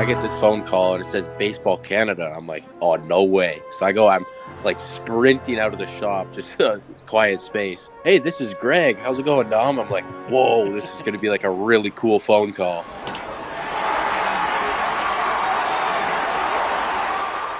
get this phone call and it says Baseball Canada. I'm like, oh, no way. So I'm like sprinting out of the shop, just quiet space. Hey, this is Greg. How's it going, Dom? I'm like, whoa, this is going to be like a really cool phone call.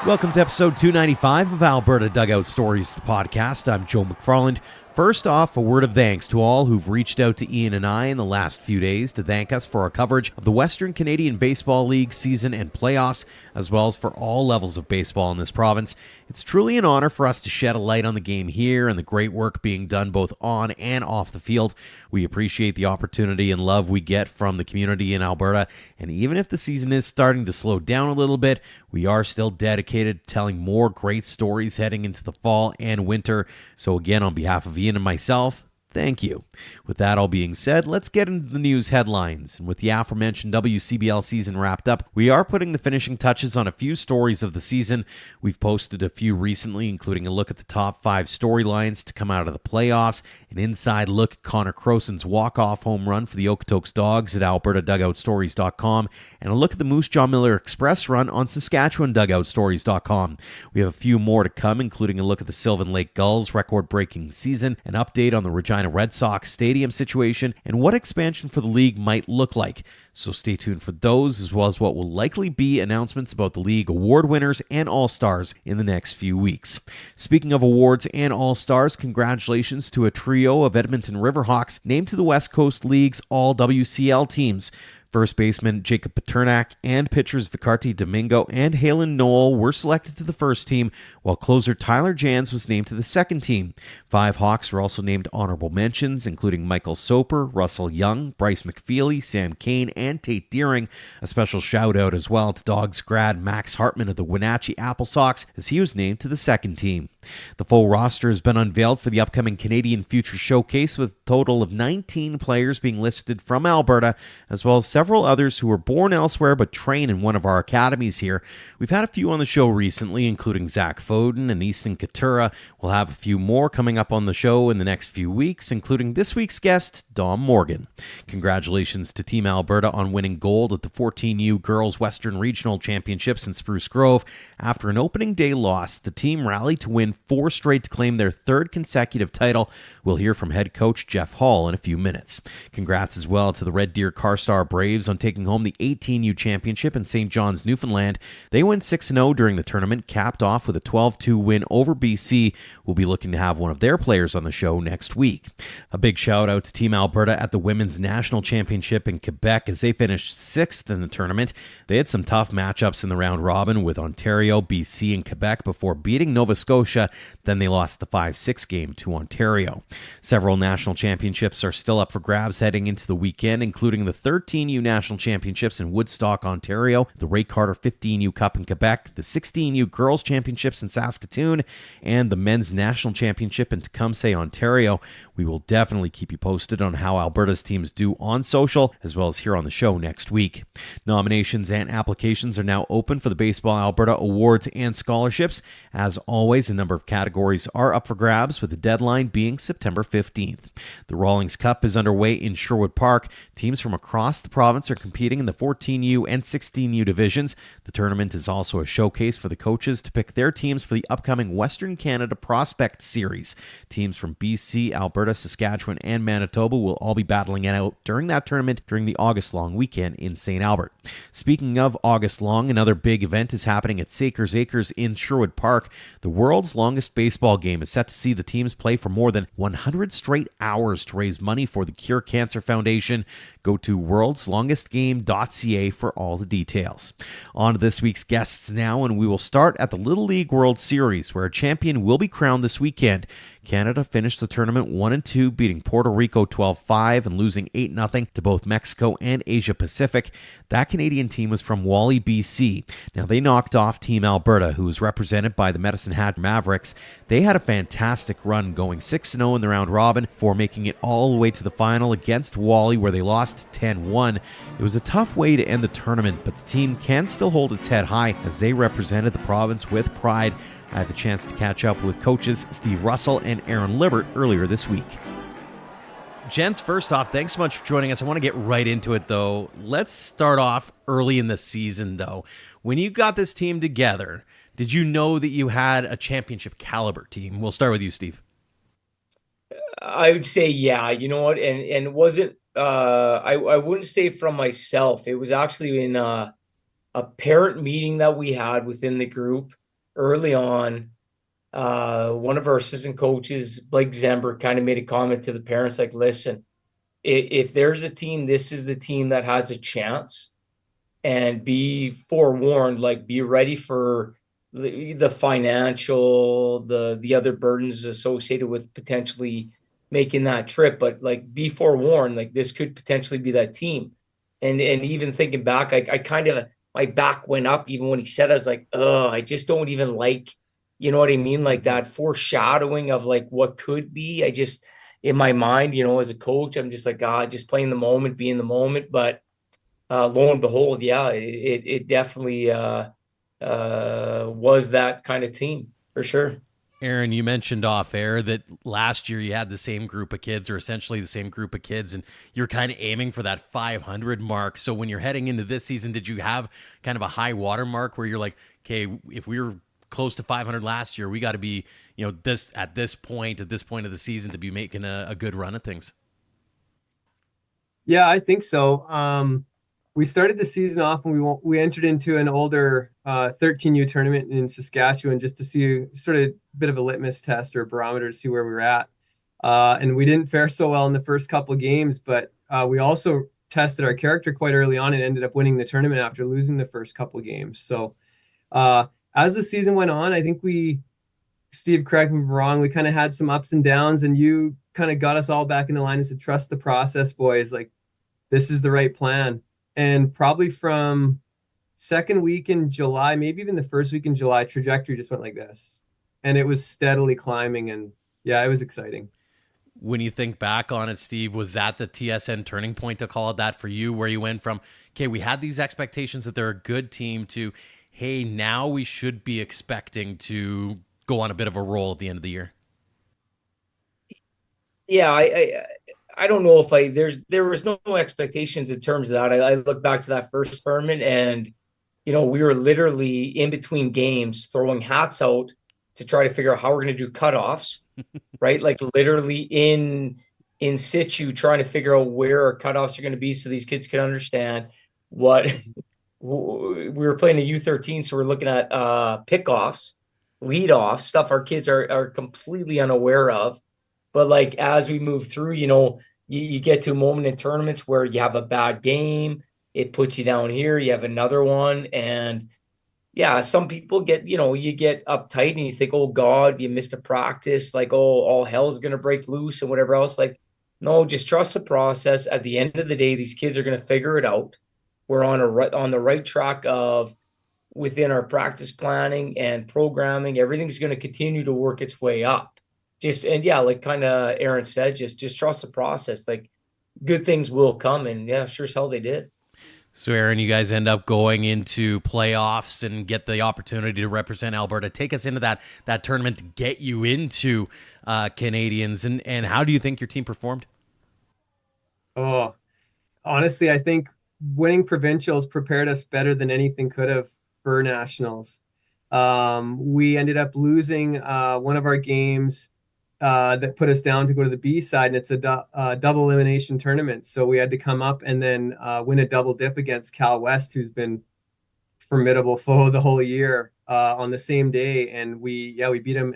Welcome to episode 295 of Alberta Dugout Stories, the podcast. I'm Joe McFarland. First off, a word of thanks to all who've reached out to Ian and I in the last few days to thank us for our coverage of the Western Canadian Baseball League season and playoffs, as well as for all levels of baseball in this province. It's truly an honor for us to shed a light on the game here and the great work being done both on and off the field. We appreciate the opportunity and love we get from the community in Alberta, and even if the season is starting to slow down a little bit, we are still dedicated to telling more great stories heading into the fall and winter. So again, on behalf of Ian and myself, thank you. With that all being said, let's get into the news headlines. And with the aforementioned WCBL season wrapped up, we are putting the finishing touches on a few stories of the season. We've posted a few recently, including a look at the top 5 storylines to come out of the playoffs, an inside look at Connor Croson's walk-off home run for the Okotoks Dogs at albertadugoutstories.com, and a look at the Moose Jaw Miller Express run on saskatchewandugoutstories.com. We have a few more to come, including a look at the Sylvan Lake Gulls' record-breaking season, an update on the Regina Red Sox stadium situation, and what expansion for the league might look like. So stay tuned for those, as well as what will likely be announcements about the league award winners and all-stars in the next few weeks. Speaking of awards and all-stars, congratulations to a trio of Edmonton Riverhawks named to the West Coast League's all-WCL teams. First baseman Jacob Paternak and pitchers Vicarte Domingo and Halen Noel were selected to the first team, while closer Tyler Jans was named to the second team. 5 Hawks were also named honorable mentions, including Michael Soper, Russell Young, Bryce McFeely, Sam Kane, and Tate Deering. A special shout-out as well to Dogs grad Max Hartman of the Wenatchee Apple Sox, as he was named to the second team. The full roster has been unveiled for the upcoming Canadian Future Showcase, with a total of 19 players being listed from Alberta, as well as several others who were born elsewhere but train in one of our academies here. We've had a few on the show recently, including Zach Foden and Easton Katura. We'll have a few more coming up on the show in the next few weeks, including this week's guest, Dom Morgan. Congratulations to Team Alberta on winning gold at the 14U Girls Western Regional Championships in Spruce Grove. After an opening day loss, the team rallied to win 4 straight to claim their 3rd consecutive title. We'll hear from head coach Geoff Hall in a few minutes. Congrats as well to the Red Deer Carstar Braves on taking home the 18U Championship in St. John's, Newfoundland. They went 6-0 during the tournament, capped off with a 12-2 win over BC. We'll be looking to have one of their players on the show next week. A big shout out to Team Alberta at the Women's National Championship in Quebec as they finished 6th in the tournament. They had some tough matchups in the round robin with Ontario, BC, and Quebec before beating Nova Scotia. Then they lost the 5-6 game to Ontario. Several national championships are still up for grabs heading into the weekend, including the 13U National Championships in Woodstock, Ontario, the Ray Carter 15U Cup in Quebec, the 16U Girls Championships in Saskatoon, and the Men's National Championship in Tecumseh, Ontario. We will definitely keep you posted on how Alberta's teams do on social, as well as here on the show next week. Nominations and applications are now open for the Baseball Alberta Awards and Scholarships. As always, a number of categories are up for grabs, with the deadline being September 15th. The Rawlings Cup is underway in Sherwood Park. Teams from across the province are competing in the 14U and 16U divisions. The tournament is also a showcase for the coaches to pick their teams for the upcoming Western Canada Prospect Series. Teams from BC, Alberta, Saskatchewan, and Manitoba will all be battling it out during that tournament during the August Long weekend in St. Albert. Speaking of August Long, another big event is happening at Sakers Acres in Sherwood Park. The world's longest baseball game is set to see the teams play for more than 100 straight hours to raise money for the Cure Cancer Foundation. Go to worldslongestgame.ca for all the details. On to this week's guests now, and we will start at the Little League World Series, where a champion will be crowned this weekend. Canada finished the tournament 1-2, beating Puerto Rico 12-5 and losing 8-0 to both Mexico and Asia Pacific. That Canadian team was from Wally, BC. Now, they knocked off Team Alberta, who was represented by the Medicine Hat Mavericks. They had a fantastic run, going 6-0 in the round robin before making it all the way to the final against Wally, where they lost 10-1. It was a tough way to end the tournament, but the team can still hold its head high as they represented the province with pride. I had the chance to catch up with coaches Steve Russell and Aaron Lybbert earlier this week. Gents, first off, thanks so much for joining us. I want to get right into it, though. Let's start off early in the season, though. When you got this team together, did you know that you had a championship caliber team? We'll start with you, Steve. I would say, yeah, you know what? And it wasn't, I wouldn't say from myself. It was actually in a parent meeting that we had within the group early on. One of our assistant coaches, Blake Zember, kind of made a comment to the parents like, listen, if there's a team, this is the team that has a chance, and be forewarned, like be ready for the financial, the other burdens associated with potentially making that trip, but like be forewarned, like this could potentially be that team. And even thinking back, I kind of, my back went up even when he said, I was like, oh, I just don't even like, you know what I mean? Like that foreshadowing of like what could be. I just, in my mind, you know, as a coach, I'm just like, God, just playing the moment, be in the moment. But lo and behold, yeah, it definitely was that kind of team for sure. Aaron, you mentioned off air that last year you had the same group of kids, or essentially the same group of kids, and you're kind of aiming for that 500 mark. So when you're heading into this season, did you have kind of a high water mark where you're like, okay, if we were close to 500 last year, we got to be, you know, at this point of the season to be making a good run at things? Yeah, I think so. We started the season off and we entered into an older 13U tournament in Saskatchewan just to see sort of a bit of a litmus test or a barometer to see where we were at. And we didn't fare so well in the first couple of games, but we also tested our character quite early on and ended up winning the tournament after losing the first couple of games. So as the season went on, I think Steve, correct me if I'm wrong, we kind of had some ups and downs, and you kind of got us all back into line and said, trust the process, boys. Like, this is the right plan. And probably from second week in July, maybe even the first week in July, trajectory just went like this. And it was steadily climbing. And yeah, it was exciting. When you think back on it, Steve, was that the TSN turning point, to call it that, for you, where you went from, okay, we had these expectations that they're a good team, to, hey, now we should be expecting to go on a bit of a roll at the end of the year? Yeah, I don't know if there was no expectations in terms of that. I look back to that first tournament, and you know, we were literally in between games throwing hats out to try to figure out how we're going to do cutoffs, right? Like literally in situ trying to figure out where our cutoffs are going to be so these kids can understand what we were playing a U13, so we're looking at pickoffs, leadoffs, stuff our kids are completely unaware of. But like as we move through, you know, you get to a moment in tournaments where you have a bad game, it puts you down here, you have another one. And yeah, some people get, you know, you get uptight and you think, oh God, you missed a practice, like, oh, all hell's gonna break loose and whatever else. Like, no, just trust the process. At the end of the day, these kids are gonna figure it out. We're on the right track of within our practice planning and programming, everything's going to continue to work its way up. And yeah, like kind of Aaron said, just trust the process. Like good things will come, and yeah, sure as hell they did. So, Aaron, you guys end up going into playoffs and get the opportunity to represent Alberta. Take us into that tournament to get you into Canadians, and how do you think your team performed? Oh, honestly, I think winning provincials prepared us better than anything could have for nationals. We ended up losing one of our games that put us down to go to the B side, and it's a double elimination tournament. So we had to come up and then win a double dip against Cal West, who's been formidable foe the whole year, on the same day. And we beat him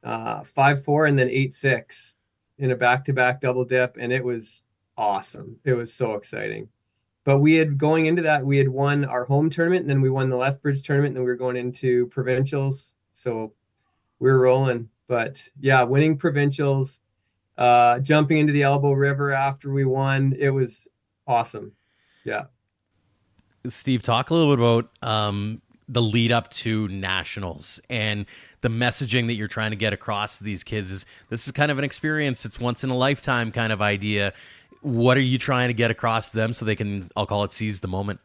5-4 and then 8-6 in a back-to-back double dip, and it was awesome. It was so exciting. But going into that, we had won our home tournament, and then we won the Lethbridge tournament, and then we were going into provincials. So we were rolling. But yeah, winning provincials, jumping into the Elbow River after we won, it was awesome. Yeah. Steve, talk a little bit about the lead up to nationals and the messaging that you're trying to get across to these kids. This is kind of an experience. It's once in a lifetime kind of idea. What are you trying to get across to them so they can, I'll call it, seize the moment?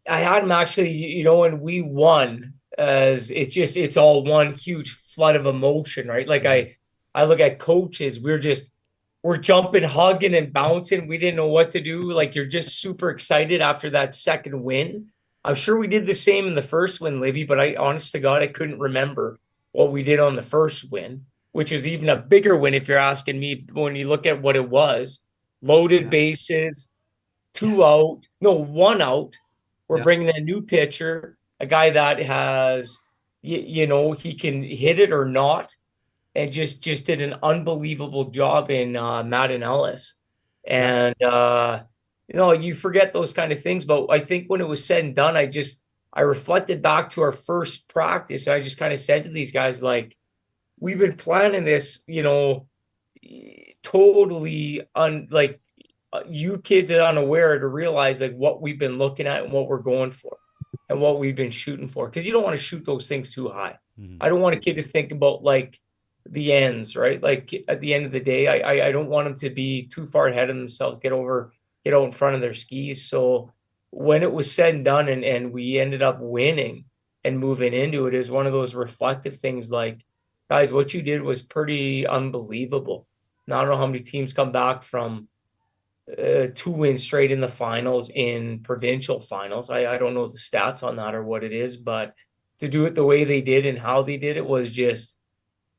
I had them actually, you know, when we won, as it's all one huge flood of emotion, right? Like I look at coaches, we're jumping, hugging, and bouncing. We didn't know what to do. Like, you're just super excited after that second win. I'm sure we did the same in the first win, Libby, but I, honest to God, I couldn't remember what we did on the first win, which is even a bigger win if you're asking me when you look at what it was. Loaded bases, 2 out, no, 1 out. We're bringing a new pitcher, a guy that has, he can hit it or not, and just did an unbelievable job in Madden Ellis. And you forget those kind of things, but I think when it was said and done, I reflected back to our first practice, and I just kind of said to these guys, like, we've been planning this, totally you kids are unaware to realize like what we've been looking at and what we're going for and what we've been shooting for. Because you don't want to shoot those things too high. Mm-hmm. I don't want a kid to think about like the ends, right? Like at the end of the day, I don't want them to be too far ahead of themselves, get out in front of their skis. So when it was said and done and we ended up winning and moving into it, is one of those reflective things like, guys, what you did was pretty unbelievable. Now, I don't know how many teams come back from 2 wins straight in the finals, in provincial finals. I don't know the stats on that or what it is, but to do it the way they did and how they did it was just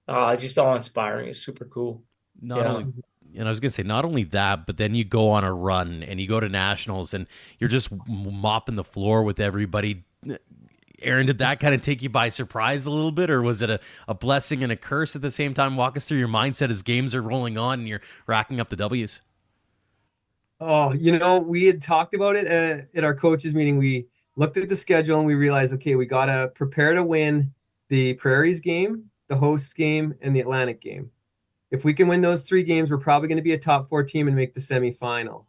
awe-inspiring. It's super cool. Not only, and I was gonna say, not only that, but then you go on a run and you go to nationals and you're just mopping the floor with everybody. Aaron, did that kind of take you by surprise a little bit, or was it a blessing and a curse at the same time? Walk us through your mindset as games are rolling on and you're racking up the W's. Oh, we had talked about it at our coaches meeting. We looked at the schedule and we realized, okay, we got to prepare to win the Prairie's game, the host game, and the Atlantic game. If we can win those 3 games, we're probably going to be a top 4 team and make the semifinal.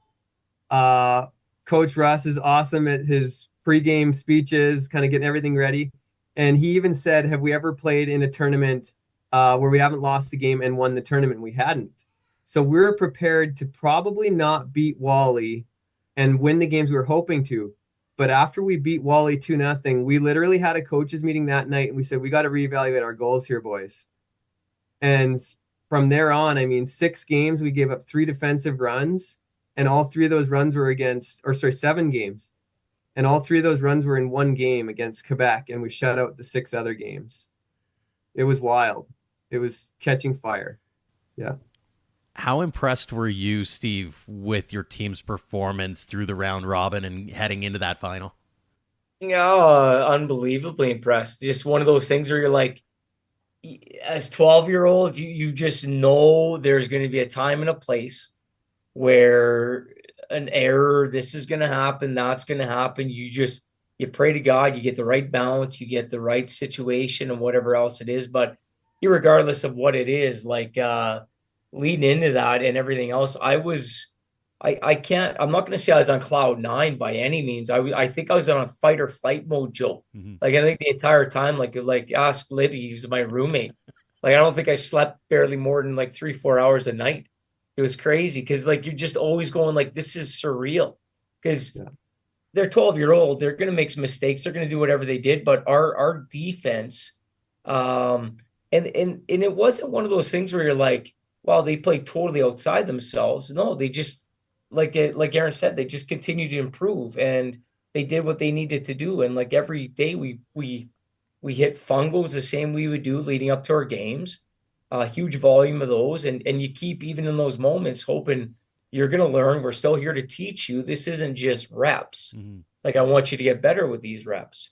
Coach Russ is awesome at his pregame speeches, kind of getting everything ready. And he even said, have we ever played in a tournament where we haven't lost a game and won the tournament? We hadn't. So we're prepared to probably not beat Wally and win the games we were hoping to. But after we beat Wally 2-0, we literally had a coaches meeting that night and we said, we got to reevaluate our goals here, boys. And from there on, 6 games, we gave up 3 defensive runs, and all 3 of those runs were 7 games. And all 3 of those runs were in 1 game against Quebec, and we shut out the 6 other games. It was wild. It was catching fire. Yeah. How impressed were you, Steve, with your team's performance through the round robin and heading into that final? Yeah, unbelievably impressed. Just one of those things where you're like, as 12-year-olds, you just know there's going to be a time and a place where an error, this is going to happen, that's going to happen. You pray to God, you get the right balance, you get the right situation and whatever else it is. But regardless of what it is, like leading into that and everything else, I'm not going to say I was on cloud 9 by any means. I think I was on a fight or flight mode, Joe. Mm-hmm. Like, I think the entire time, like ask Libby, he's my roommate. Like, I don't think I slept barely more than like 3-4 hours a night. It was crazy because like you're just always going like, this is surreal, because they're 12-year-old. They're going to make some mistakes. They're going to do whatever they did. But our defense, and it wasn't one of those things where you're like, wow, they played totally outside themselves. No, they just, like Aaron said, they just continued to improve and they did what they needed to do. And like every day we hit fungos the same we would do leading up to our games. A huge volume of those, and you keep, even in those moments, hoping you're going to learn. We're still here to teach you. This isn't just reps. Mm-hmm. Like, I want you to get better with these reps,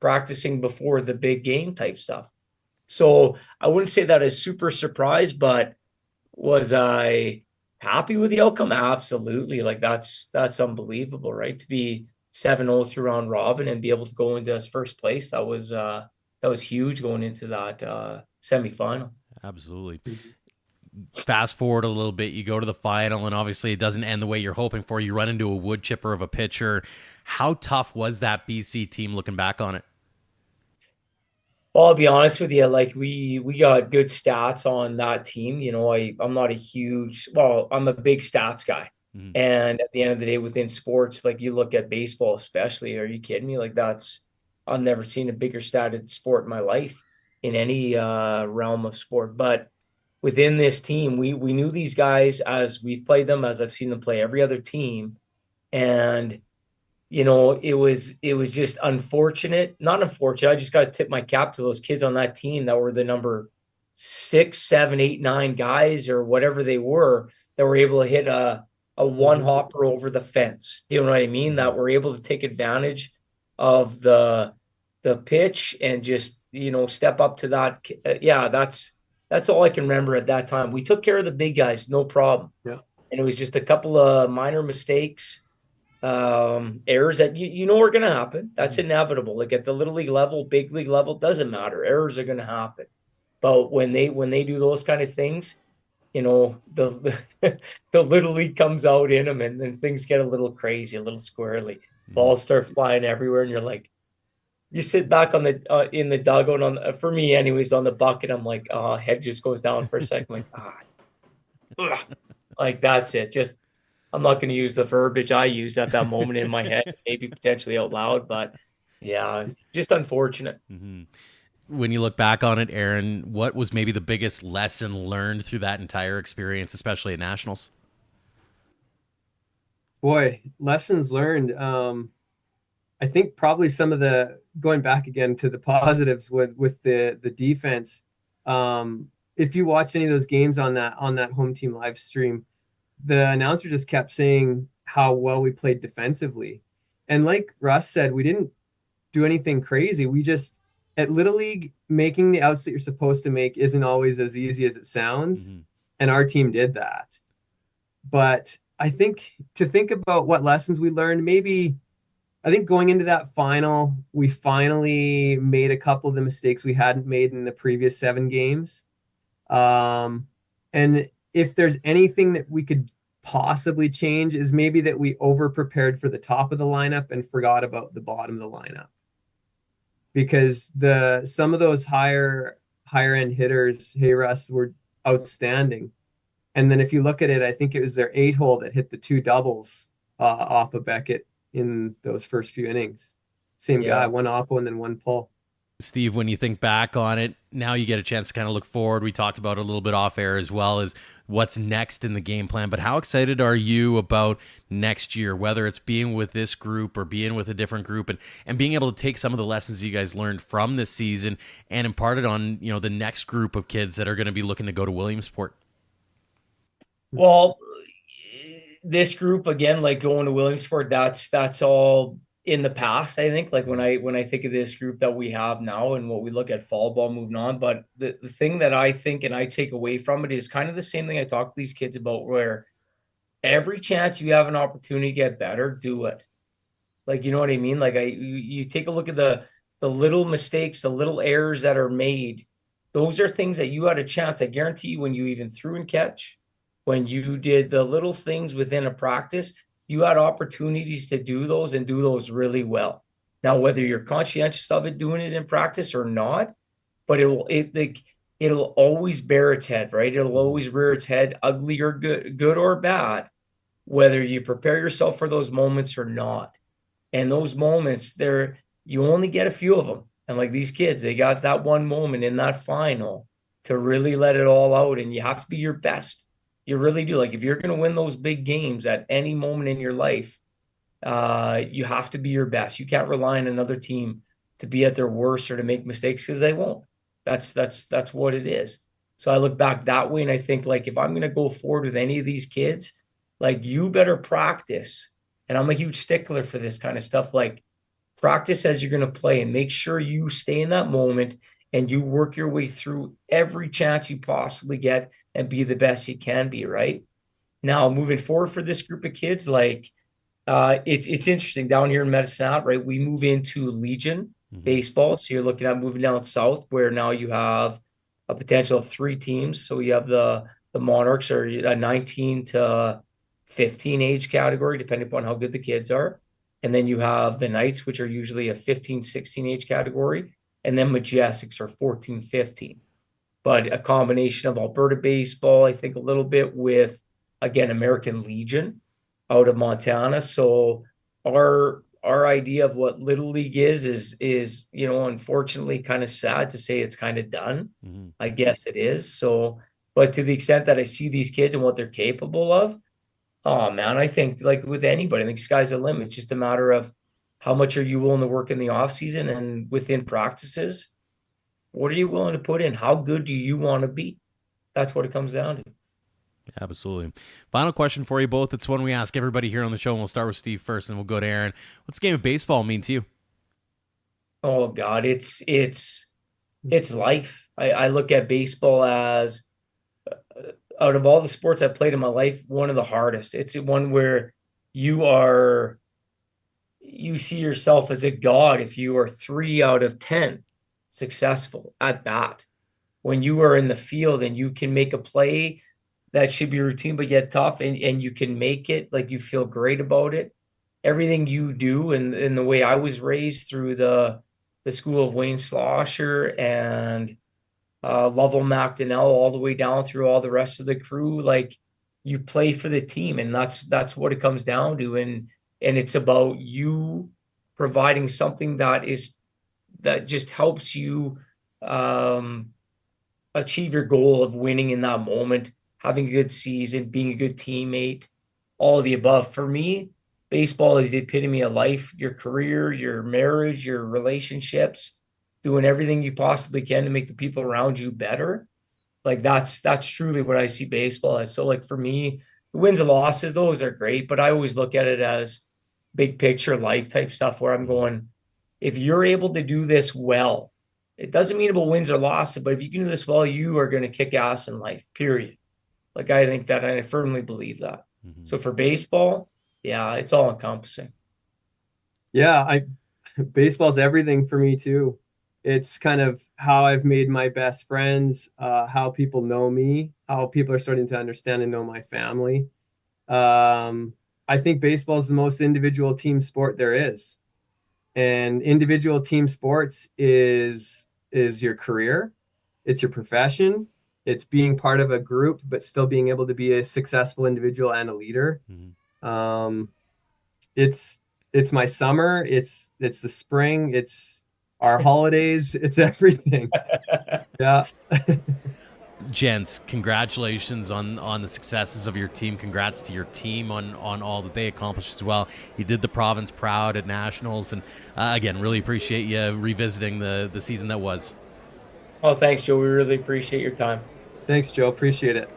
practicing before the big game type stuff. So I wouldn't say that as super surprised, but was I happy with the outcome? Absolutely. Like, that's unbelievable, right? To be 7-0 through round robin and be able to go into first place. That was huge going into that semifinal. Absolutely. Fast forward a little bit, you go to the final, and obviously it doesn't end the way you're hoping for. You run into a wood chipper of a pitcher. How tough was that BC team looking back on it? Well, I'll be honest with you. Like, we got good stats on that team. I'm not I'm a big stats guy. Mm-hmm. And at the end of the day, within sports, like you look at baseball, especially, are you kidding me? Like, I've never seen a bigger statted sport in my life, in any realm of sport. But within this team, we knew these guys as we've played them, as I've seen them play every other team. And, it was just unfortunate, not unfortunate. I just got to tip my cap to those kids on that team that were the number 6, 7, 8, 9 guys or whatever they were that were able to hit a one hopper over the fence. Do you know what I mean? That were able to take advantage of the pitch and just, step up to that. That's all I can remember at that time. We took care of the big guys, no problem. Yeah. And it was just a couple of minor mistakes, errors that are going to happen. That's inevitable. Like at the little league level, big league level, doesn't matter. Errors are going to happen. But when they do those kind of things, the little league comes out in them, and then things get a little crazy, a little squirrely. Balls start flying everywhere, and you're like, you sit back on the in the dugout for me anyways, on the bucket. I'm like, head just goes down for a second. Like, like that's it. Just, I'm not going to use the verbiage I used at that moment in my head, maybe potentially out loud, but yeah, just unfortunate. Mm-hmm. When you look back on it, Aaron, what was maybe the biggest lesson learned through that entire experience, especially at Nationals? Boy, lessons learned. I think probably some of going back again to the positives with the defense. If you watch any of those games on that home team live stream, the announcer just kept saying how well we played defensively. And like Russ said, we didn't do anything crazy. We just, at Little League, making the outs that you're supposed to make isn't always as easy as it sounds. Mm-hmm. And our team did that. But I think to think about what lessons we learned, I think going into that final, we finally made a couple of the mistakes we hadn't made in the previous 7 games. And if there's anything that we could possibly change is maybe that we over-prepared for the top of the lineup and forgot about the bottom of the lineup. Because some of those higher end hitters, hey Russ, were outstanding. And then if you look at it, I think it was their 8-hole that hit the 2 doubles off of Beckett in those first few innings. Same guy, 1 oppo and then 1 pull. Steve, when you think back on it, now you get a chance to kind of look forward. We talked about it a little bit off air as well as what's next in the game plan. But how excited are you about next year, whether it's being with this group or being with a different group and being able to take some of the lessons you guys learned from this season and impart it on, the next group of kids that are going to be looking to go to Williamsport? Well, this group, again, like going to Williamsport, that's all in the past. I think, like when I think of this group that we have now and what we look at fall ball moving on, but the thing that I think and I take away from it is kind of the same thing I talk to these kids about, where every chance you have an opportunity to get better, do it. Like, you know what I mean? Like you take a look at the little mistakes, the little errors that are made. Those are things that you had a chance. I guarantee you, when you even threw and catch, when you did the little things within a practice, you had opportunities to do those and do those really well. Now, whether you're conscientious of it, doing it in practice or not, but it'll always bear its head, right? It'll always rear its head, ugly or good or bad, whether you prepare yourself for those moments or not. And those moments, you only get a few of them. And like these kids, they got that one moment in that final to really let it all out, and you have to be your best. You really do. Like if you're going to win those big games at any moment in your life, you have to be your best. You can't rely on another team to be at their worst or to make mistakes, because they won't. That's what it is. So I look back that way, and I think, like, if I'm going to go forward with any of these kids, like, you better practice. And I'm a huge stickler for this kind of stuff. Like, practice as you're going to play, and make sure you stay in that moment and you work your way through every chance you possibly get and be the best you can be, right? Now, moving forward for this group of kids, like, it's interesting down here in Medicine Hat, right? We move into Legion baseball. So you're looking at moving down south, where now you have a potential of 3 teams. So you have the Monarchs, or a 19 to 15 age category, depending upon how good the kids are. And then you have the Knights, which are usually a 15, 16 age category. And then Majestics are 14, 15. But a combination of Alberta baseball, I think a little bit with, again, American Legion out of Montana. So our idea of what Little League is, unfortunately kind of sad to say it's kind of done. I guess it is. So, But to the extent that I see these kids and what they're capable of, oh man, I think like with anybody, I think sky's the limit. It's just a matter of how much are you willing to work in the off season and within practices. What are you willing to put in? How good do you want to be? That's what it comes down to. Absolutely. Final question for you both. It's one we ask everybody here on the show, and we'll start with Steve first, and we'll go to Aaron. What's the game of baseball mean to you? Oh God, it's life. I look at baseball as out of all the sports I've played in my life, one of the hardest. It's one where you see yourself as a god if you are 3 out of 10 successful at bat. When you are in the field and you can make a play that should be routine but yet tough, and you can make it, like you feel great about it. Everything you do, and the way I was raised through the school of Wayne Slosher and Lovell McDonnell, all the way down through all the rest of the crew, like you play for the team, and that's what it comes down to. And it's about you providing something that just helps you achieve your goal of winning in that moment, having a good season, being a good teammate, all of the above. For me, baseball is the epitome of life, your career, your marriage, your relationships, doing everything you possibly can to make the people around you better. Like that's truly what I see baseball as. So like for me, the wins and losses, those are great, but I always look at it as big picture life type stuff where I'm going, if you're able to do this well, it doesn't mean about wins or losses, but if you can do this well, you are going to kick ass in life, period. Like I think that, and I firmly believe that. Mm-hmm. So for baseball, yeah, it's all encompassing. Yeah, baseball's everything for me too. It's kind of how I've made my best friends, how people know me, how people are starting to understand and know my family. I think baseball is the most individual team sport there is. And individual team sports is your career. It's your profession. It's being part of a group, but still being able to be a successful individual and a leader. Mm-hmm. It's my summer. It's the spring. It's our holidays. It's everything. Yeah. Gents, congratulations on the successes of your team. Congrats to your team on all that they accomplished as well. You did the province proud at nationals, and again, really appreciate you revisiting the season that was. Oh, thanks, Joe. We really appreciate your time. Thanks, Joe. Appreciate it.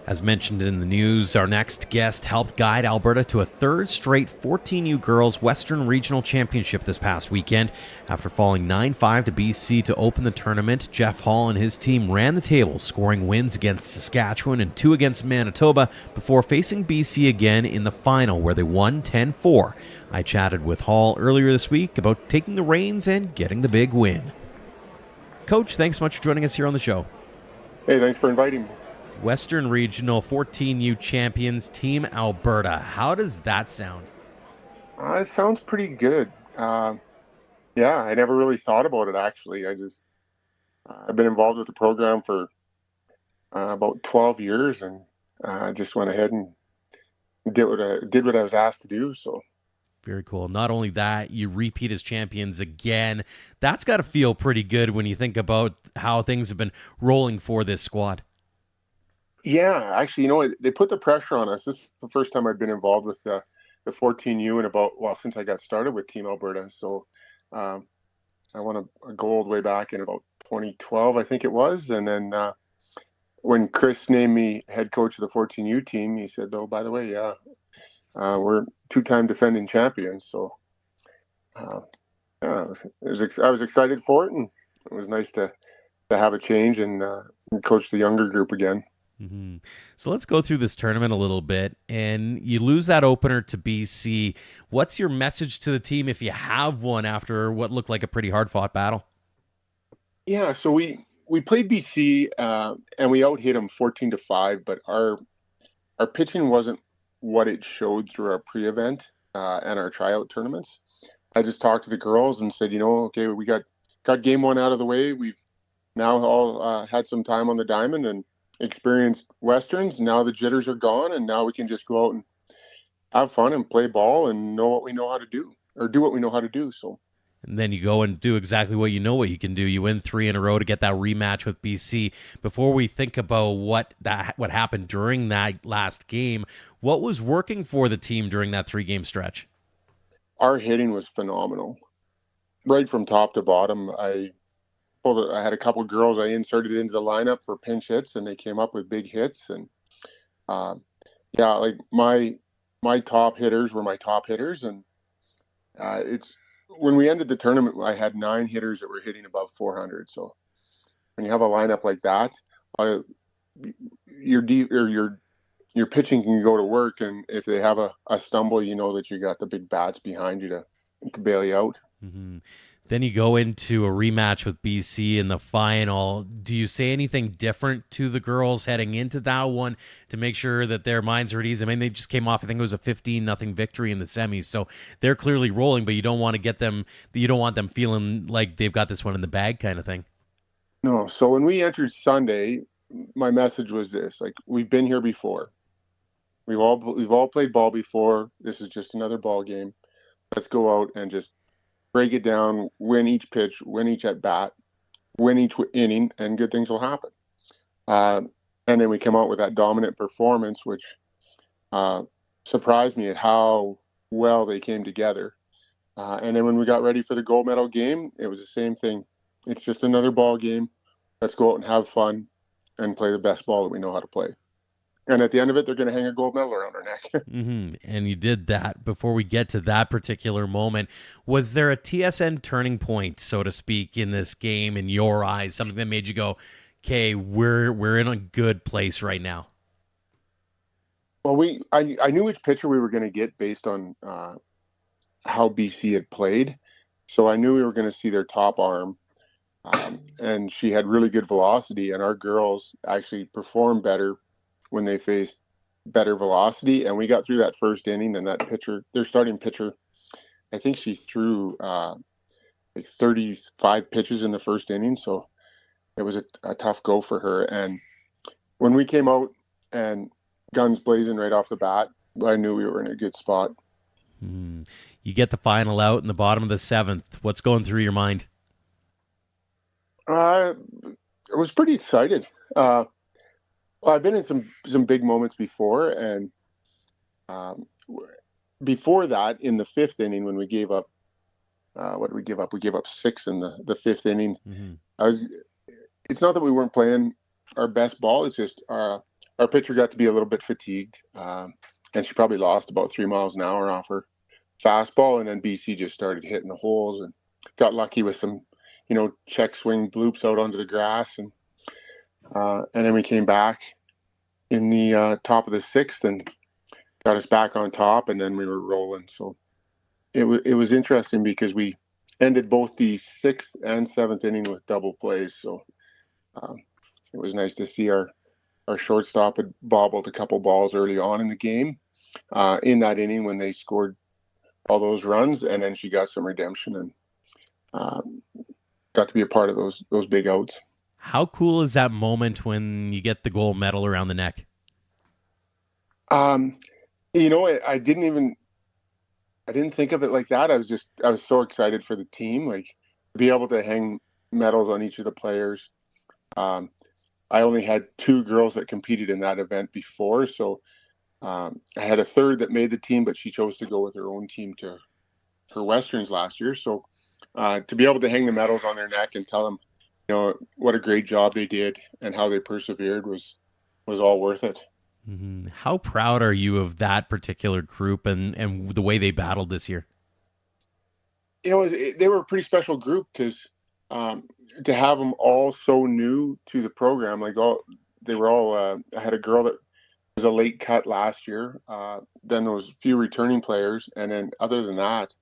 As mentioned in the news, our next guest helped guide Alberta to a third straight 14U Girls Western Regional Championship this past weekend. After falling 9-5 to BC to open the tournament, Geoff Hall and his team ran the table, scoring wins against Saskatchewan and 2 against Manitoba before facing BC again in the final, where they won 10-4. I chatted with Hall earlier this week about taking the reins and getting the big win. Coach, thanks so much for joining us here on the show. Hey, thanks for inviting me. Western Regional 14U champions, Team Alberta. How does that sound? It sounds pretty good. Yeah, I never really thought about it, actually. I've been involved with the program for about 12 years, and I just went ahead and did what I was asked to do. So very cool. Not only that, you repeat as champions again. That's got to feel pretty good when you think about how things have been rolling for this squad. Yeah, actually, they put the pressure on us. This is the first time I've been involved with the 14U since I got started with Team Alberta. So I won a gold way back in about 2012, I think it was. And then when Chris named me head coach of the 14U team, he said, "Oh, by the way, we're 2-time defending champions." So I was excited for it, and it was nice to have a change and coach the younger group again. Mm-hmm. So let's go through this tournament a little bit. And you lose that opener to BC. What's your message to the team, if you have one, after what looked like a pretty hard-fought battle? Yeah, so we played BC and we out-hit them 14-5, but our pitching wasn't what it showed through our pre-event and our tryout tournaments. I just talked to the girls and said, okay, we got game one out of the way. We've now all had some time on the diamond and experienced Westerns. Now the jitters are gone, and now we can just go out and have fun and play ball and know what we know how to do, or do what we know how to do. So And then you go and do exactly what you can do. You win 3 in a row to get that rematch with BC. Before we think about what happened during that last game, what was working for the team during that 3-game stretch? Our hitting was phenomenal, right from top to bottom. I had a couple of girls I inserted into the lineup for pinch hits, and they came up with big hits. And like my top hitters were my top hitters, and it's when we ended the tournament, I had 9 hitters that were hitting above 400. So when you have a lineup like that, your pitching can go to work, and if they have a stumble, you know that you got the big bats behind you to bail you out. Mm-hmm. Then you go into a rematch with BC in the final. Do you say anything different to the girls heading into that one to make sure that their minds are at ease? I mean, they just came off, I think it was a 15-0 victory in the semis, so they're clearly rolling, but you don't want them feeling like they've got this one in the bag kind of thing. No, so when we entered Sunday, my message was this: like, we've been here before. We've all played ball before. This is just another ball game. Let's go out and just break it down, win each pitch, win each at bat, win each inning, and good things will happen. And then we come out with that dominant performance, which surprised me at how well they came together. And then when we got ready for the gold medal game, it was the same thing. It's just another ball game. Let's go out and have fun and play the best ball that we know how to play. And at the end of it, they're going to hang a gold medal around our neck. Mm-hmm. And you did that. Before we get to that particular moment, was there a TSN turning point, so to speak, in this game in your eyes? Something that made you go, okay, we're in a good place right now? Well, I knew which pitcher we were going to get based on how BC had played. So I knew we were going to see their top arm. And she had really good velocity, and our girls actually performed better when they faced better velocity. And we got through that first inning, and that pitcher, their starting pitcher, I think she threw like 35 pitches in the first inning. So it was a tough go for her. And when we came out and guns blazing right off the bat, I knew we were in a good spot. You get the final out in the bottom of the 7th. What's going through your mind? I was pretty excited. Well, I've been in some big moments before, and before that, in the 5th inning, when we gave up, what did we give up? We gave up 6 in the 5th inning. Mm-hmm. It's not that we weren't playing our best ball. It's just our pitcher got to be a little bit fatigued, and she probably lost about 3 miles an hour off her fastball, and then BC just started hitting the holes and got lucky with some, check swing bloops out onto the grass, and then we came back in the top of the 6th and got us back on top, and then we were rolling. So it was interesting because we ended both the 6th and 7th inning with double plays. So it was nice to see our shortstop had bobbled a couple balls early on in the game in that inning when they scored all those runs, and then she got some redemption and got to be a part of those big outs. How cool is that moment when you get the gold medal around the neck? I didn't think of it like that. I was so excited for the team, like, to be able to hang medals on each of the players. I only had 2 girls that competed in that event before, so I had a third that made the team, but she chose to go with her own team to her Westerns last year. So to be able to hang the medals on their neck and tell them, what a great job they did and how they persevered was all worth it. Mm-hmm. How proud are you of that particular group and the way they battled this year? They were a pretty special group because to have them all so new to the program, like they were all. I had a girl that was a late cut last year. Then there was a few returning players, and then other than that,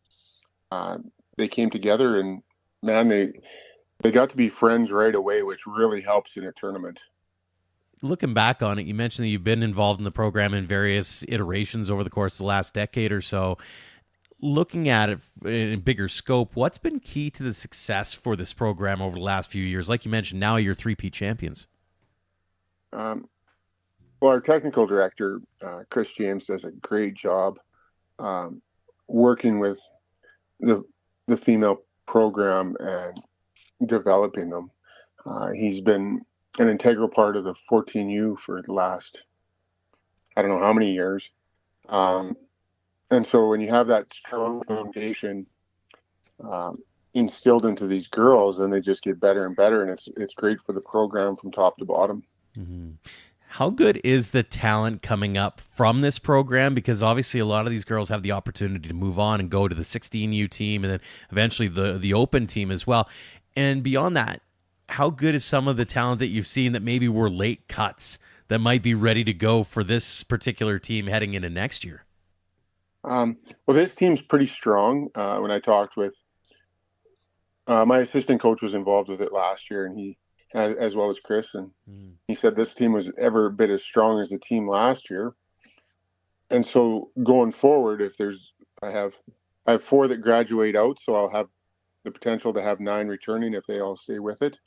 they came together, and man, they got to be friends right away, which really helps in a tournament. Looking back on it, you mentioned that you've been involved in the program in various iterations over the course of the last decade or so. Looking at it in a bigger scope, what's been key to the success for this program over the last few years? Like you mentioned, now you're 3P champions. Well, our technical director, Chris James, does a great job working with the female program and developing them. He's been an integral part of the 14U for the last, I don't know how many years. And so when you have that strong foundation instilled into these girls, then they just get better and better, and it's great for the program from top to bottom. Mm-hmm. How good is the talent coming up from this program? Because obviously a lot of these girls have the opportunity to move on and go to the 16U team and then eventually the open team as well. And beyond that, how good is some of the talent that you've seen that maybe were late cuts that might be ready to go for this particular team heading into next year? Well, this team's pretty strong. When I talked with my assistant coach was involved with it last year, and he, as well as Chris, and he said this team was ever a bit as strong as the team last year. And so going forward, I have 4 that graduate out, so I'll have the potential to have 9 returning if they all stay with it.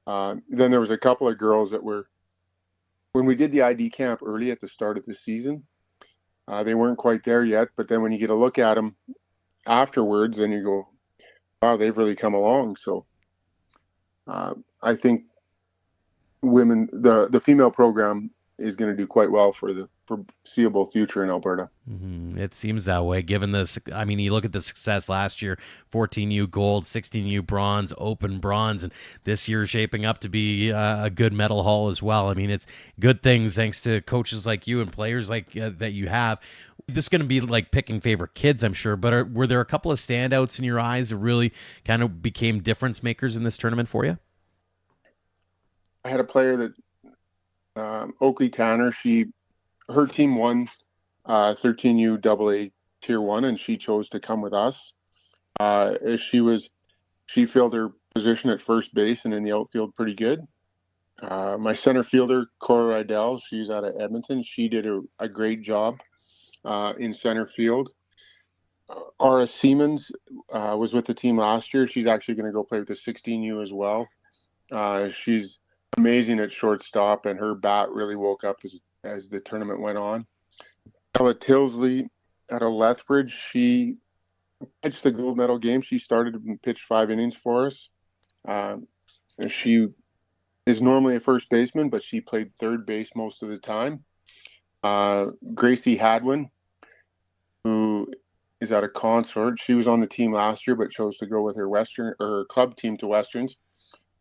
Then there was a couple of girls that were, when we did the ID camp early at the start of the season, they weren't quite there yet. But then when you get a look at them afterwards, then you go, wow, they've really come along. So I think the female program is going to do quite well for the foreseeable future in Alberta. Mm-hmm. It seems that way, given you look at the success last year, 14U gold, 16U bronze, open bronze, and this year shaping up to be a good medal haul as well. I mean, it's good things thanks to coaches like you and players like that you have. This is going to be like picking favorite kids, I'm sure, but were there a couple of standouts in your eyes that really kind of became difference makers in this tournament for you? I had a player that Oakley Tanner, her team won 13U AA Tier 1, and she chose to come with us. She filled her position at first base and in the outfield pretty good. My center fielder, Cora Rydell, she's out of Edmonton. She did a great job in center field. Ara Siemens was with the team last year. She's actually going to go play with the 16U as well. She's amazing at shortstop, and her bat really woke up as the tournament went on. Ella Tilsley out of Lethbridge, she pitched the gold medal game. She started and pitched 5 innings for us. She is normally a first baseman, but she played third base most of the time. Gracie Hadwin, who is out of Consort, she was on the team last year, but chose to go with her club team to Westerns.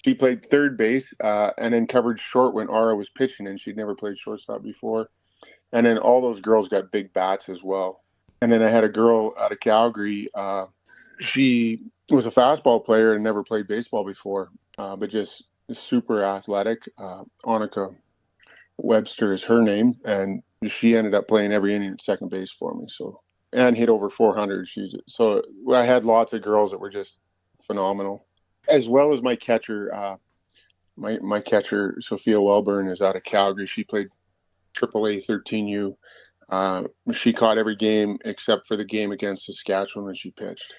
She played third base and then covered short when Ara was pitching, and she'd never played shortstop before. And then all those girls got big bats as well. And then I had a girl out of Calgary. She was a fastball player and never played baseball before, but just super athletic. Annika Webster is her name, and she ended up playing every inning at second base for me. And hit over 400. So I had lots of girls that were just phenomenal, as well as my catcher. My catcher, Sophia Welburn, is out of Calgary. She played AAA 13U. She caught every game except for the game against Saskatchewan when she pitched.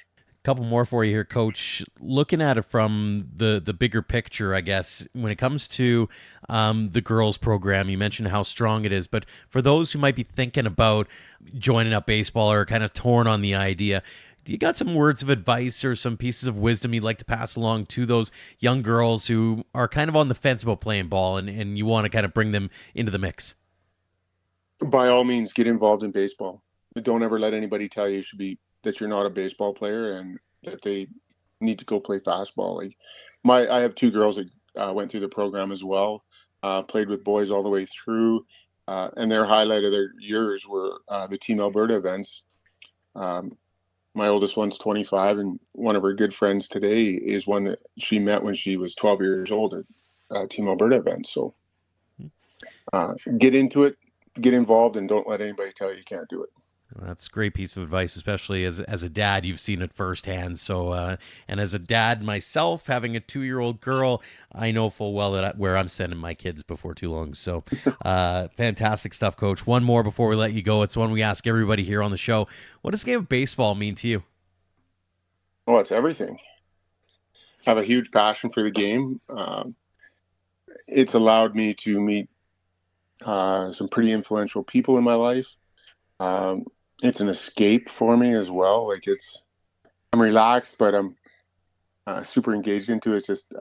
Couple more for you here, Coach. Looking at it from the bigger picture, I guess, when it comes to the girls program, you mentioned how strong it is, but for those who might be thinking about joining up baseball or kind of torn on the idea, do you got some words of advice or some pieces of wisdom you'd like to pass along to those young girls who are kind of on the fence about playing ball and you want to kind of bring them into the mix? By all means, get involved in baseball. Don't ever let anybody tell you that you're not a baseball player and that they need to go play fastball. I have 2 girls that went through the program as well, played with boys all the way through, and their highlight of their years were the Team Alberta events. My oldest one's 25, and one of her good friends today is one that she met when she was 12 years old at Team Alberta events. So get into it, get involved, and don't let anybody tell you can't do it. That's a great piece of advice, especially as a dad. You've seen it firsthand. So, and as a dad myself, having a 2-year-old girl, I know full well where I'm sending my kids before too long. So, fantastic stuff, Coach. One more before we let you go. It's one we ask everybody here on the show. What does the game of baseball mean to you? Oh, it's everything. I have a huge passion for the game. It's allowed me to meet some pretty influential people in my life. It's an escape for me as well. I'm relaxed, but I'm super engaged into. It's just,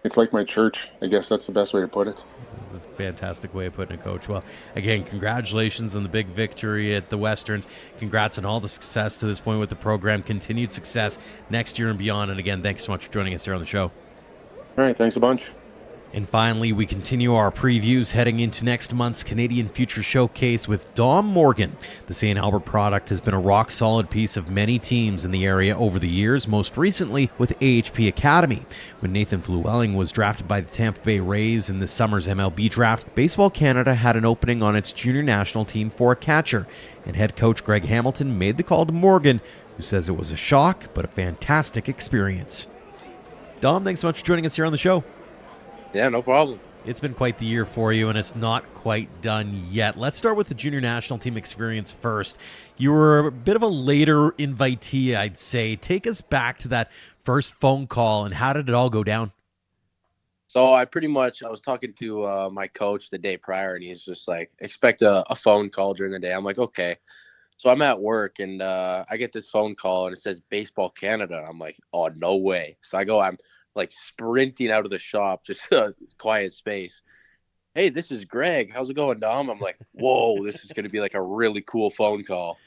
it's like my church. I guess that's the best way to put it. That's a fantastic way of putting it, Coach. Well, again, congratulations on the big victory at the Westerns. Congrats on all the success to this point with the program. Continued success next year and beyond. And again, thanks so much for joining us here on the show. All right, thanks a bunch. And finally, we continue our previews heading into next month's Canadian Future Showcase with Dom Morgan. The St. Albert product has been a rock-solid piece of many teams in the area over the years, most recently with AHP Academy. When Nathan Flewelling was drafted by the Tampa Bay Rays in this summer's MLB draft, Baseball Canada had an opening on its junior national team for a catcher, and head coach Greg Hamilton made the call to Morgan, who says it was a shock but a fantastic experience. Dom, thanks so much for joining us here on the show. Yeah, no problem. It's been quite the year for you, and it's not quite done yet. Let's start with the junior national team experience first. You were a bit of a later invitee, I'd say. Take us back to that first phone call, and how did it all go down? So I was talking to my coach the day prior, and he's just like, expect a phone call during the day. I'm like, okay. So I'm at work, and I get this phone call, and it says Baseball Canada. I'm like, oh, no way. So I'm like sprinting out of the shop, just quiet space. Hey, this is Greg. How's it going, Dom? I'm like, whoa, this is going to be like a really cool phone call.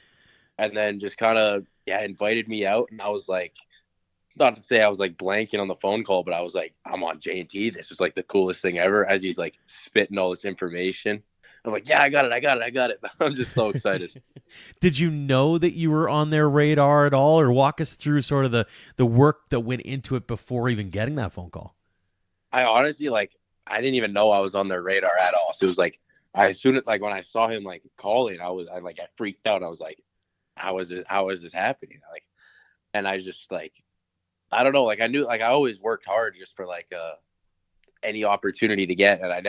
And then just kind of, invited me out. And I was like, not to say I was like blanking on the phone call, but I was like, I'm on J&T. This is like the coolest thing ever, as he's like spitting all this information. I'm like, yeah, I got it. I'm just so excited. Did you know that you were on their radar at all, or walk us through sort of the work that went into it before even getting that phone call? I honestly, I didn't even know I was on their radar at all. So it was like, when I saw him like calling, I freaked out. I was like, how is this happening? And I just I don't know, I knew, I always worked hard just for any opportunity to get, and I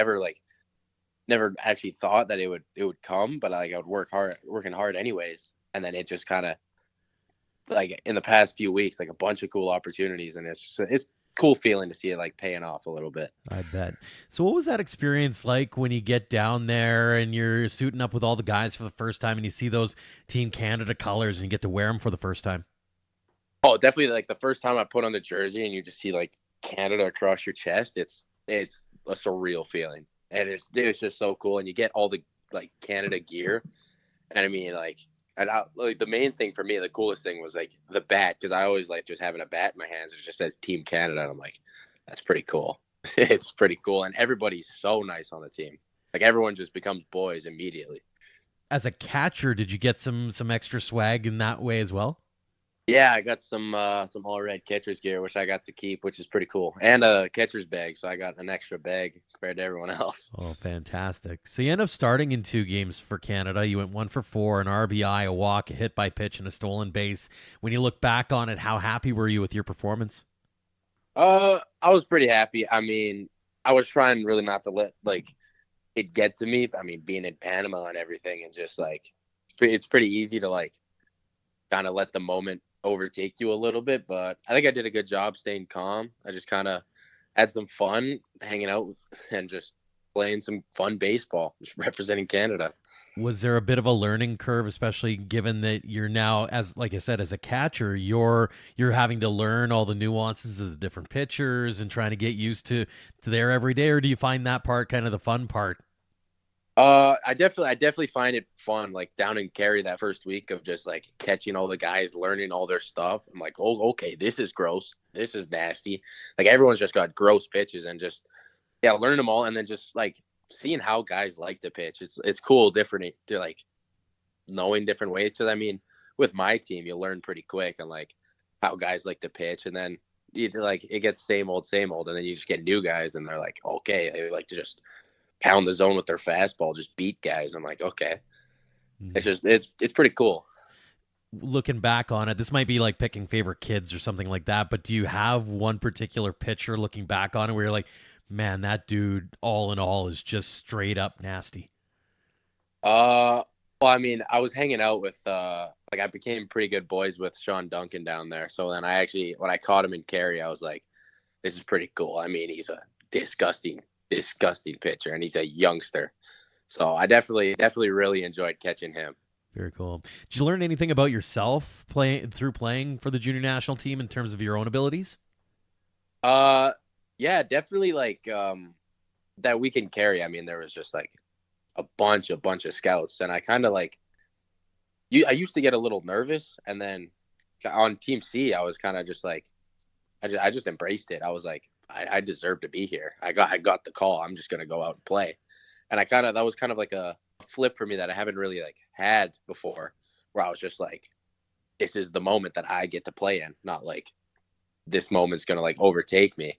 never actually thought that it would come, but I would working hard anyways. And then it just kind of in the past few weeks, a bunch of cool opportunities, and it's cool feeling to see it paying off a little bit. I bet. So what was that experience like when you get down there and you're suiting up with all the guys for the first time and you see those Team Canada colors and you get to wear them for the first time? Oh, definitely. The first time I put on the jersey and you just see Canada across your chest, it's a surreal feeling. And it's just so cool, and you get all the Canada gear, and I mean the main thing for me, the coolest thing was the bat, because I always just having a bat in my hands. It just says Team Canada, and I'm like, that's pretty cool. It's pretty cool, and everybody's so nice on the team. Everyone just becomes boys immediately. As a catcher, did you get some extra swag in that way as well? Yeah, I got some all red catcher's gear, which I got to keep, which is pretty cool, and a catcher's bag, so I got an extra bag compared to everyone else. Oh, fantastic! So you end up starting in 2 games for Canada. You went 1 for 4, an RBI, a walk, a hit by pitch, and a stolen base. When you look back on it, how happy were you with your performance? I was pretty happy. I mean, I was trying really not to let it get to me. I mean, being in Panama and everything, and just it's pretty easy to kind of let the moment overtake you a little bit, but I think I did a good job staying calm. I just kind of had some fun hanging out and just playing some fun baseball, just representing Canada. Was there a bit of a learning curve, especially given that you're now, as like I said, as a catcher, you're having to learn all the nuances of the different pitchers and trying to get used to their every day, or do you find that part kind of the fun part? I definitely find it fun, down in Cary that first week of just catching all the guys, learning all their stuff. I'm like, oh, okay, this is gross. This is nasty. Everyone's just got gross pitches, and just, learning them all. And then just seeing how guys like to pitch. It's cool, different to knowing different ways. Cause I mean, with my team, you learn pretty quick on how guys like to pitch. And then it gets same old. And then you just get new guys, and they're okay, they like to just pound the zone with their fastball, just beat guys. I'm like, okay. It's pretty cool. Looking back on it, this might be picking favorite kids or something like that, but do you have one particular pitcher looking back on it where you're like, man, that dude all in all is just straight up nasty? Well, I mean, I was hanging out with I became pretty good boys with Sean Duncan down there. So then when I caught him in Cary, I was like, this is pretty cool. I mean, he's a disgusting pitcher, and he's a youngster. So I definitely really enjoyed catching him. Very cool. Did you learn anything about yourself playing for the junior national team in terms of your own abilities? Yeah, definitely like that we can carry. I mean, there was just like a bunch of scouts, and I kind of like I used to get a little nervous, and then on Team C, I was kind of just like I just embraced it. I was like, I deserve to be here. I got the call. I'm just gonna go out and play. And that was kind of like a flip for me that I haven't really like had before, where I was just like, this is the moment that I get to play in, not like this moment's gonna like overtake me.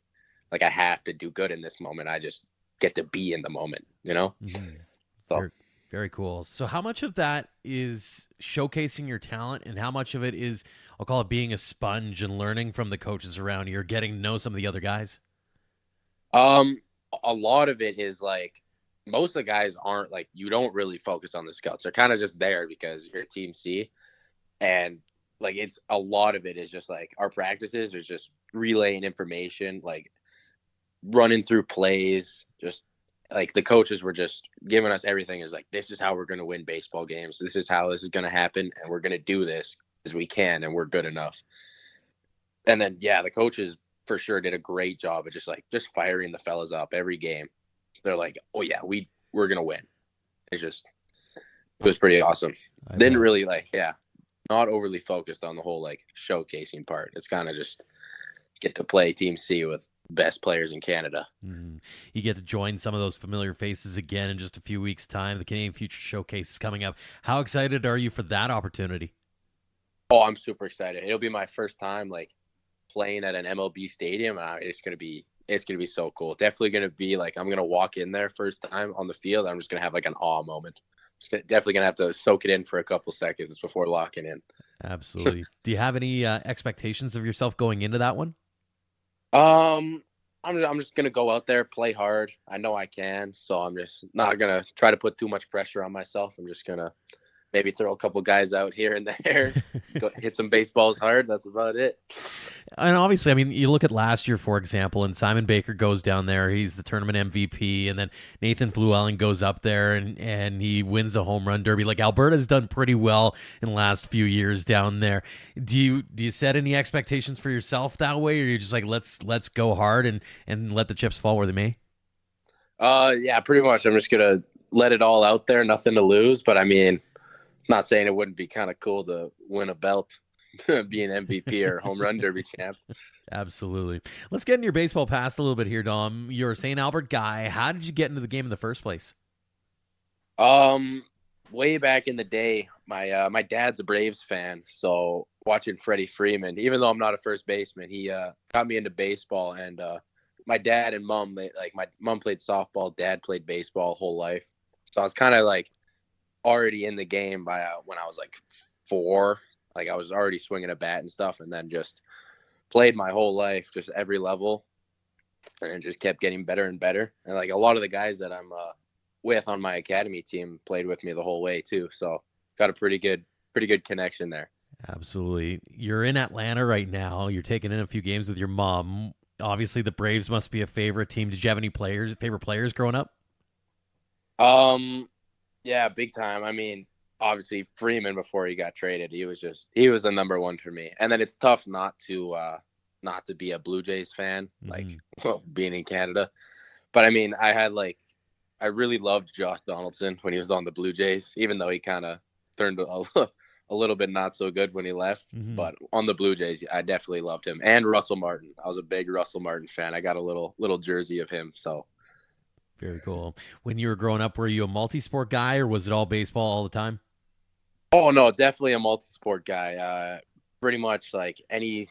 Like I have to do good in this moment. I just get to be in the moment, you know? Mm-hmm. So Very, very cool. So how much of that is showcasing your talent and how much of it is, I'll call it, being a sponge and learning from the coaches around you or getting to know some of the other guys? a lot of it is like most of the guys aren't like, you don't really focus on the scouts. They're kind of just there because you're Team C. And like, it's a lot of it is just like our practices is just relaying information, like running through plays, just like the coaches were just giving us everything is like, this is how we're going to win baseball games. This is how this is going to happen. And we're going to do this as we can. And we're good enough. And then, yeah, the coaches for sure did a great job of just firing the fellas up every game. They're like, oh yeah, we're going to win. It was pretty awesome. Didn't really not overly focused on the whole like showcasing part. It's kind of just get to play Team C with best players in Canada. Mm-hmm. You get to join some of those familiar faces again in just a few weeks' time. The Canadian Future Showcase is coming up. How excited are you for that opportunity? Oh, I'm super excited. It'll be my first time like playing at an MLB stadium, and it's gonna be so cool. Definitely gonna be like, I'm gonna walk in there first time on the field. I'm just gonna have like an awe moment. Definitely gonna have to soak it in for a couple seconds before locking in. Absolutely. Do you have any expectations of yourself going into that one? I'm just gonna go out there, play hard. I know I can, so I'm just not gonna try to put too much pressure on myself. I'm just gonna maybe throw a couple guys out here and there, go hit some baseballs hard. That's about it. And obviously, I mean, you look at last year, for example, and Simon Baker goes down there. He's the tournament MVP. And then Nathan Fluellen goes up there and he wins a home run derby. Like, Alberta's done pretty well in the last few years down there. Do you set any expectations for yourself that way? Or you're just like, let's go hard and let the chips fall where they may? Yeah, pretty much. I'm just going to let it all out there. Nothing to lose. But I mean, not saying it wouldn't be kind of cool to win a belt, being MVP or home run derby champ. Absolutely. Let's get in your baseball past a little bit here, Dom. You're a St. Albert guy. How did you get into the game in the first place? Way back in the day, my dad's a Braves fan, so watching Freddie Freeman, even though I'm not a first baseman, he got me into baseball. And my dad and mom, my mom played softball, dad played baseball whole life, so I was kind of like already in the game by when I was like 4. Like I was already swinging a bat and stuff, and then just played my whole life, just every level, and it just kept getting better and better. And like a lot of the guys that I'm with on my academy team played with me the whole way too, so got a pretty good connection there. Absolutely. You're in Atlanta right now. You're taking in a few games with your mom. Obviously, the Braves must be a favorite team. Did you have any favorite players growing up? Yeah, big time. I mean, obviously Freeman before he got traded, he was the number one for me. And then it's tough not to be a Blue Jays fan, like being in Canada. But I mean, I really loved Josh Donaldson when he was on the Blue Jays, even though he kind of turned a little bit not so good when he left. Mm-hmm. But on the Blue Jays, I definitely loved him. And Russell Martin. I was a big Russell Martin fan. I got a little jersey of him, so. Very cool. When you were growing up, were you a multi-sport guy or was it all baseball all the time? Oh, no, definitely a multi-sport guy. Pretty much like any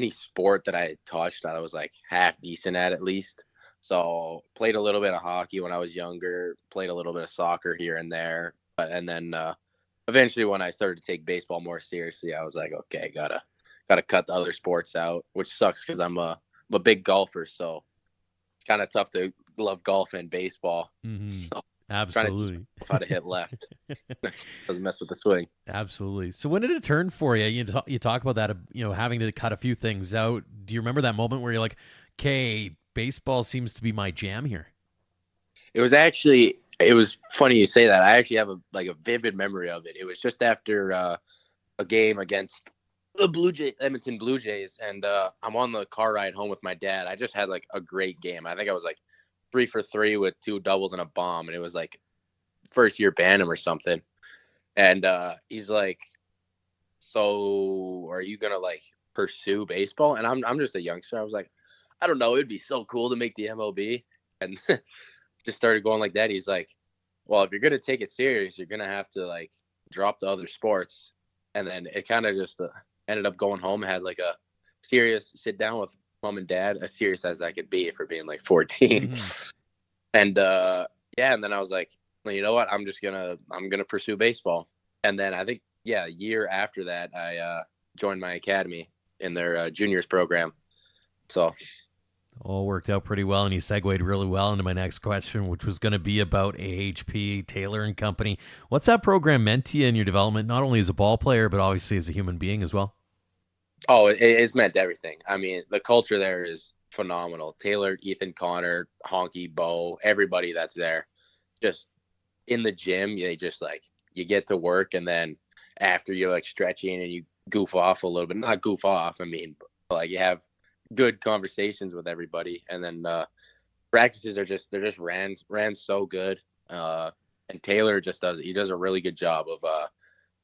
sport that I touched, I was like half decent at least. So played a little bit of hockey when I was younger, played a little bit of soccer here and there. And then eventually when I started to take baseball more seriously, I was like, okay, gotta cut the other sports out, which sucks because I'm a big golfer. So it's kind of tough to love golf and baseball. Mm-hmm. So absolutely. How to hit left. Doesn't mess with the swing. Absolutely. So when did it turn for you? You talk about that, having to cut a few things out. Do you remember that moment where you're like, okay, baseball seems to be my jam here? It was actually It was funny you say that. I actually have a vivid memory of it. It was just after a game against the Edmonton Blue Jays, and I'm on the car ride home with my dad. I just had like a great game. I think I was like 3 for 3 with 2 doubles and a bomb, and it was like first year Bantam or something. And he's like, "So, are you gonna like pursue baseball?" And I'm just a youngster. I was like, "I don't know. It'd be so cool to make the MLB." And just started going like that. He's like, "Well, if you're gonna take it serious, you're gonna have to like drop the other sports." And then it kind of just ended up going home. Had like a serious sit down with mom and dad, as serious as I could be for being like 14. And yeah, and then I was like, well, you know what? I'm gonna pursue baseball. And then I think a year after that, I joined my academy in their juniors program. So all worked out pretty well, and you segued really well into my next question, which was going to be about AHP, Taylor and Company. What's that program meant to you in your development, not only as a ball player, but obviously as a human being as well? Oh, it's meant everything. I mean, the culture there is phenomenal. Taylor, Ethan, Connor, Honky, Bo, everybody that's there, just in the gym, they just like, you get to work, and then after you're like stretching and you goof off a little bit, not goof off, I mean, but like you have good conversations with everybody, and then practices they're just ran so good, and Taylor does a really good job of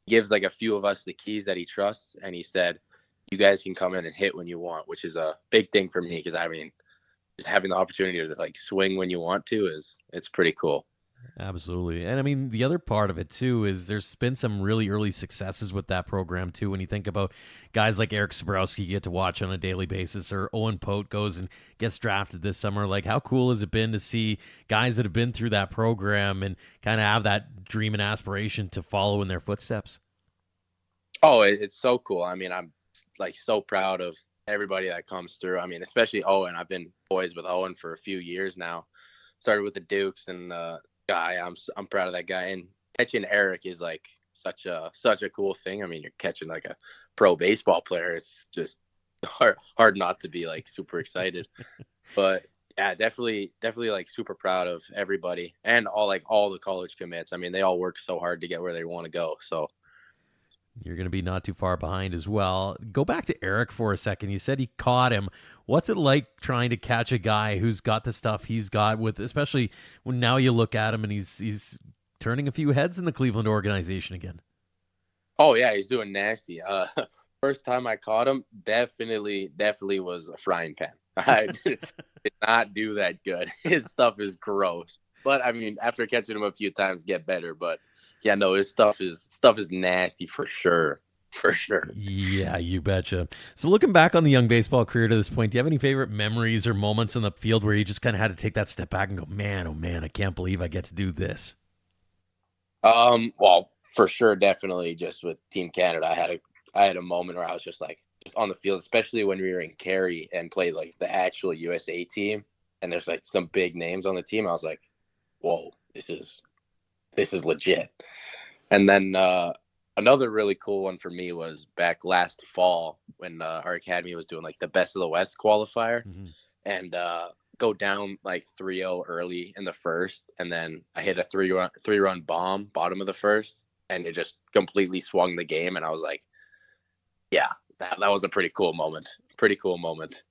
gives like a few of us the keys that he trusts, and he said you guys can come in and hit when you want, which is a big thing for me, because I mean, just having the opportunity to like swing when you want to it's pretty cool. Absolutely. And I mean, the other part of it too is there's been some really early successes with that program too. When you think about guys like Eric Sabrowski you get to watch on a daily basis, or Owen Pote goes and gets drafted this summer. Like, how cool has it been to see guys that have been through that program and kind of have that dream and aspiration to follow in their footsteps? Oh, it's so cool. I mean, I'm like so proud of everybody that comes through. I mean, especially Owen. I've been boys with Owen for a few years now. Started with the Dukes, and guy, I'm proud of that guy. And catching Eric is like such a cool thing. I mean, you're catching like a pro baseball player. It's just hard not to be like super excited. But yeah, definitely like super proud of everybody, and all the college commits. I mean, they all work so hard to get where they want to go. So you're going to be not too far behind as well. Go back to Eric for a second. You said he caught him. What's it like trying to catch a guy who's got the stuff he's got, with, especially when now you look at him and he's turning a few heads in the Cleveland organization again? Oh yeah, he's doing nasty. First time I caught him, definitely was a frying pan. I did not do that good. His stuff is gross. But I mean, after catching him a few times, get better. But yeah, no, his stuff is nasty for sure. For sure. Yeah, you betcha. So looking back on the young baseball career to this point, do you have any favorite memories or moments in the field where you just kind of had to take that step back and go, man, oh man, I can't believe I get to do this? Well, for sure, definitely just with Team Canada, I had a moment where I was just like on the field, especially when we were in Cary and played like the actual USA team, and there's like some big names on the team. I was like, whoa, this is legit. And then another really cool one for me was back last fall when our academy was doing like the Best of the West qualifier, and go down like 3-0 early in the first, and then I hit a three-run bomb bottom of the first, and it just completely swung the game. And I was like, yeah, that was a pretty cool moment.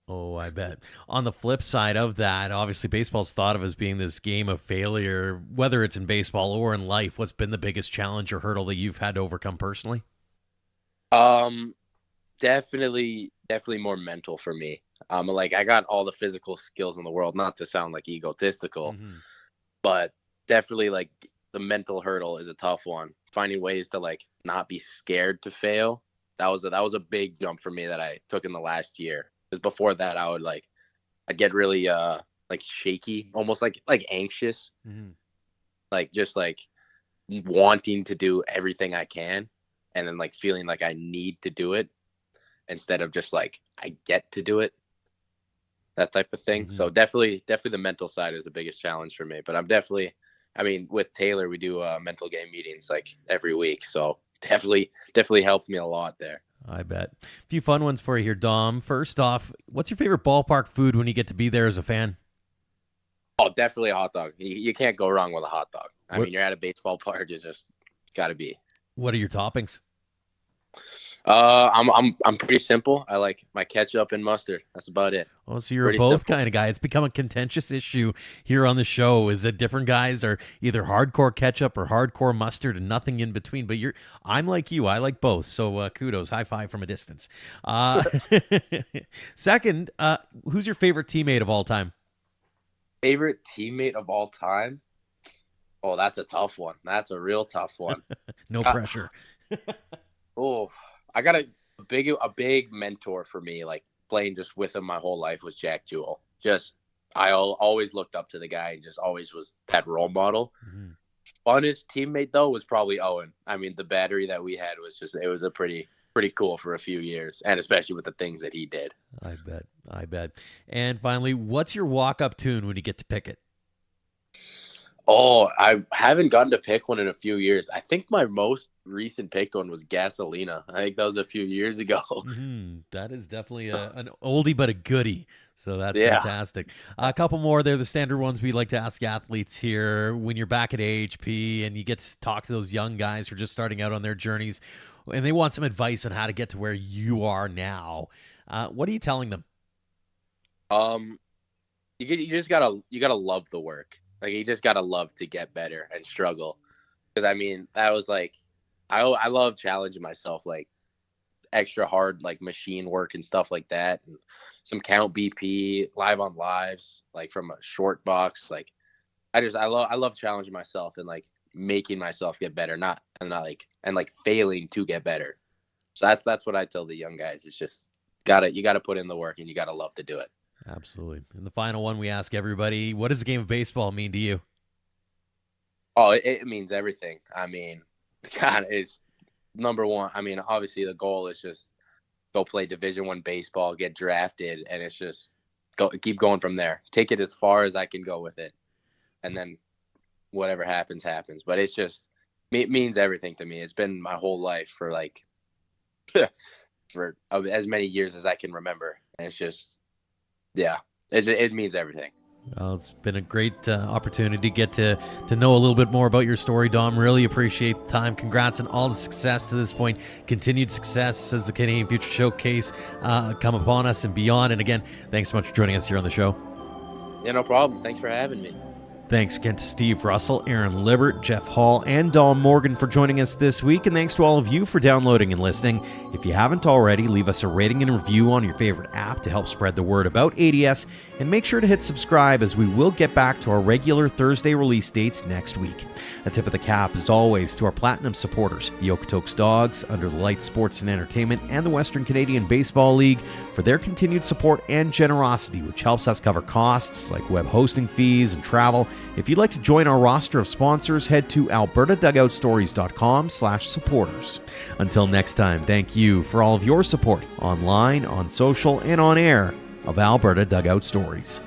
Oh, I bet. On the flip side of that, obviously baseball's thought of as being this game of failure, whether it's in baseball or in life. What's been the biggest challenge or hurdle that you've had to overcome personally? Definitely more mental for me. Like I got all the physical skills in the world, not to sound like egotistical, but definitely like the mental hurdle is a tough one. Finding ways to like not be scared to fail. That was a big jump for me that I took in the last year. Because before that, I'd get really like shaky, almost like anxious, like just like wanting to do everything I can, and then like feeling like I need to do it instead of just like I get to do it, that type of thing. So definitely the mental side is the biggest challenge for me. But I mean, with Taylor, we do mental game meetings like every week, so definitely helped me a lot there. I bet. A few fun ones for you here, Dom. First off, what's your favorite ballpark food when you get to be there as a fan? Oh, definitely a hot dog. You can't go wrong with a hot dog. I mean, you're at a baseball park. It's just got to be. What are your toppings? I'm pretty simple. I like my ketchup and mustard. That's about it. Oh, so you're Pretty a both simple. kind of guy. It's become a contentious issue here on the show. Is that different guys are either hardcore ketchup or hardcore mustard and nothing in between. But I'm like you. I like both. So kudos, high five from a distance. Second, who's your favorite teammate of all time? Favorite teammate of all time? Oh, that's a tough one. That's a real tough one. No pressure. Oh, I got a big mentor for me, like playing just with him my whole life, was Jack Jewell. Just I always looked up to the guy and just always was that role model. Mm-hmm. Funnest teammate though was probably Owen. I mean, the battery that we had was just, it was a pretty cool for a few years, and especially with the things that he did. I bet. And finally, what's your walk-up tune when you get to pick it? Oh, I haven't gotten to pick one in a few years. I think my most recent picked one was Gasolina. I think that was a few years ago. Mm-hmm. That is definitely an oldie but a goodie. So that's fantastic. A couple more. They're the standard ones we like to ask athletes here. When you're back at AHP and you get to talk to those young guys who are just starting out on their journeys, and they want some advice on how to get to where you are now, what are you telling them? You just gotta love the work. Like, you just gotta love to get better and struggle. Because I mean, that was like, I love challenging myself, like extra hard, like machine work and stuff like that, and some count BP, live on lives, like from a short box. Like, I love challenging myself and like making myself get better, not failing to get better. So that's what I tell the young guys. It's just you gotta put in the work and you gotta love to do it. Absolutely. And the final one we ask everybody, what does a game of baseball mean to you? Oh, it means everything. I mean, God, it's number one. I mean, obviously the goal is just go play Division I baseball, get drafted, and it's just keep going from there. Take it as far as I can go with it, and then whatever happens, happens. But it means everything to me. It's been my whole life for like for as many years as I can remember, and it's just. Yeah, it means everything. Well, it's been a great opportunity to get to know a little bit more about your story, Dom. Really appreciate the time. Congrats on all the success to this point. Continued success as the Canadian Future Showcase come upon us and beyond. And again, thanks so much for joining us here on the show. Yeah, no problem. Thanks for having me. Thanks again to Steve Russell, Aaron Lybbert, Geoff Hall, and Dom Morgan for joining us this week. And thanks to all of you for downloading and listening. If you haven't already, leave us a rating and review on your favorite app to help spread the word about ADS. And make sure to hit subscribe, as we will get back to our regular Thursday release dates next week. A tip of the cap, as always, to our Platinum supporters, the Okotoks Dogs, Under the Lights Sports and Entertainment, and the Western Canadian Baseball League for their continued support and generosity, which helps us cover costs like web hosting fees and travel. If you'd like to join our roster of sponsors, head to albertadugoutstories.com/supporters. Until next time, thank you for all of your support online, on social, and on air of Alberta Dugout Stories.